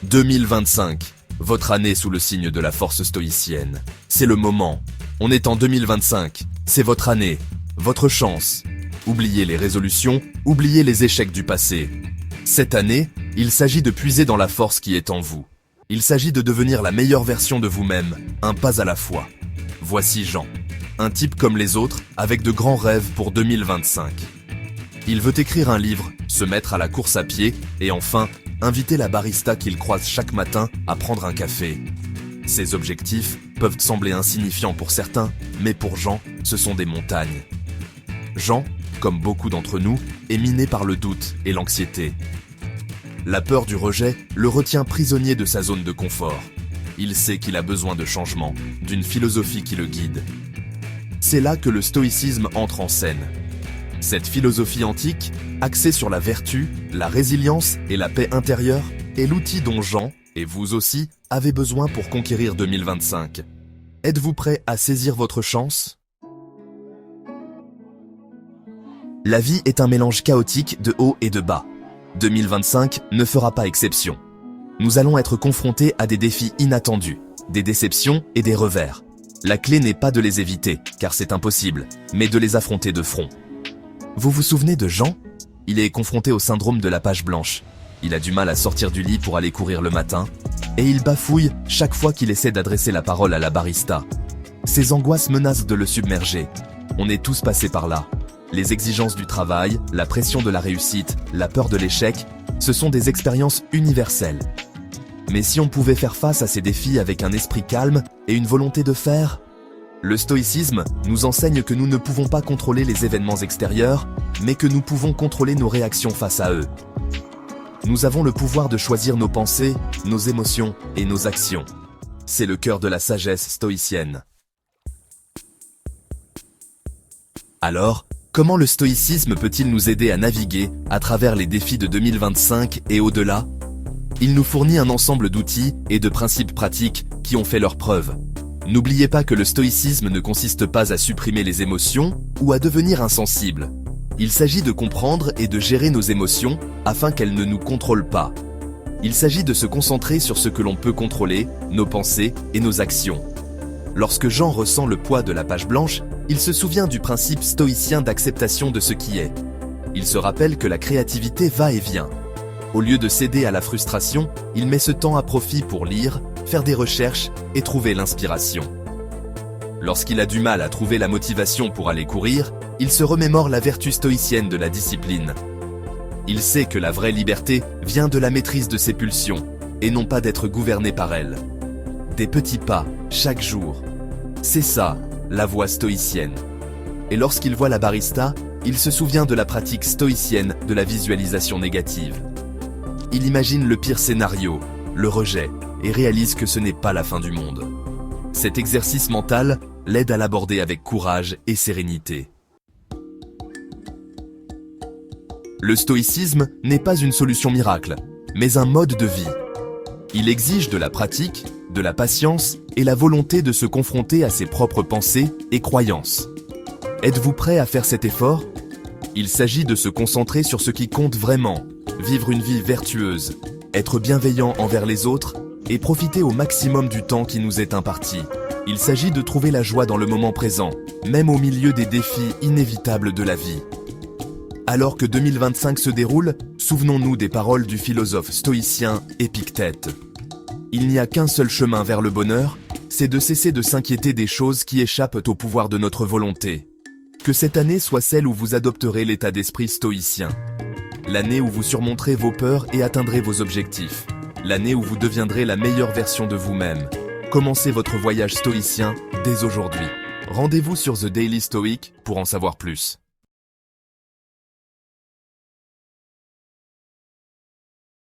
2025, votre année sous le signe de la force stoïcienne. C'est le moment. On est en 2025. C'est votre année, votre chance. Oubliez les résolutions, oubliez les échecs du passé. Cette année, il s'agit de puiser dans la force qui est en vous. Il s'agit de devenir la meilleure version de vous-même, un pas à la fois. Voici Jean, un type comme les autres, avec de grands rêves pour 2025. Il veut écrire un livre, se mettre à la course à pied et enfin, inviter la barista qu'il croise chaque matin à prendre un café. Ces objectifs peuvent sembler insignifiants pour certains, mais pour Jean, ce sont des montagnes. Jean, comme beaucoup d'entre nous, est miné par le doute et l'anxiété. La peur du rejet le retient prisonnier de sa zone de confort. Il sait qu'il a besoin de changement, d'une philosophie qui le guide. C'est là que le stoïcisme entre en scène. Cette philosophie antique, axée sur la vertu, la résilience et la paix intérieure, est l'outil dont Jean, et vous aussi, avez besoin pour conquérir 2025. Êtes-vous prêt à saisir votre chance ? La vie est un mélange chaotique de haut et de bas. 2025 ne fera pas exception. Nous allons être confrontés à des défis inattendus, des déceptions et des revers. La clé n'est pas de les éviter, car c'est impossible, mais de les affronter de front. Vous vous souvenez de Jean ? Il est confronté au syndrome de la page blanche. Il a du mal à sortir du lit pour aller courir le matin, et il bafouille chaque fois qu'il essaie d'adresser la parole à la barista. Ses angoisses menacent de le submerger. On est tous passés par là. Les exigences du travail, la pression de la réussite, la peur de l'échec, ce sont des expériences universelles. Mais si on pouvait faire face à ces défis avec un esprit calme et une volonté de faire ? Le stoïcisme nous enseigne que nous ne pouvons pas contrôler les événements extérieurs, mais que nous pouvons contrôler nos réactions face à eux. Nous avons le pouvoir de choisir nos pensées, nos émotions et nos actions. C'est le cœur de la sagesse stoïcienne. Alors, comment le stoïcisme peut-il nous aider à naviguer à travers les défis de 2025 et au-delà ? Il nous fournit un ensemble d'outils et de principes pratiques qui ont fait leurs preuves. N'oubliez pas que le stoïcisme ne consiste pas à supprimer les émotions ou à devenir insensible. Il s'agit de comprendre et de gérer nos émotions afin qu'elles ne nous contrôlent pas. Il s'agit de se concentrer sur ce que l'on peut contrôler, nos pensées et nos actions. Lorsque Jean ressent le poids de la page blanche, il se souvient du principe stoïcien d'acceptation de ce qui est. Il se rappelle que la créativité va et vient. Au lieu de céder à la frustration, il met ce temps à profit pour lire, faire des recherches et trouver l'inspiration. Lorsqu'il a du mal à trouver la motivation pour aller courir, il se remémore la vertu stoïcienne de la discipline. Il sait que la vraie liberté vient de la maîtrise de ses pulsions, et non pas d'être gouverné par elles. Des petits pas, chaque jour. C'est ça, la voie stoïcienne. Et lorsqu'il voit la barista, il se souvient de la pratique stoïcienne de la visualisation négative. Il imagine le pire scénario, le rejet, et réalise que ce n'est pas la fin du monde. Cet exercice mental l'aide à l'aborder avec courage et sérénité. Le stoïcisme n'est pas une solution miracle, mais un mode de vie. Il exige de la pratique, de la patience et la volonté de se confronter à ses propres pensées et croyances. Êtes-vous prêt à faire cet effort ? Il s'agit de se concentrer sur ce qui compte vraiment, vivre une vie vertueuse, être bienveillant envers les autres et profiter au maximum du temps qui nous est imparti. Il s'agit de trouver la joie dans le moment présent, même au milieu des défis inévitables de la vie. Alors que 2025 se déroule, souvenons-nous des paroles du philosophe stoïcien Épictète. Il n'y a qu'un seul chemin vers le bonheur, c'est de cesser de s'inquiéter des choses qui échappent au pouvoir de notre volonté. Que cette année soit celle où vous adopterez l'état d'esprit stoïcien. L'année où vous surmonterez vos peurs et atteindrez vos objectifs. L'année où vous deviendrez la meilleure version de vous-même. Commencez votre voyage stoïcien dès aujourd'hui. Rendez-vous sur The Daily Stoic pour en savoir plus.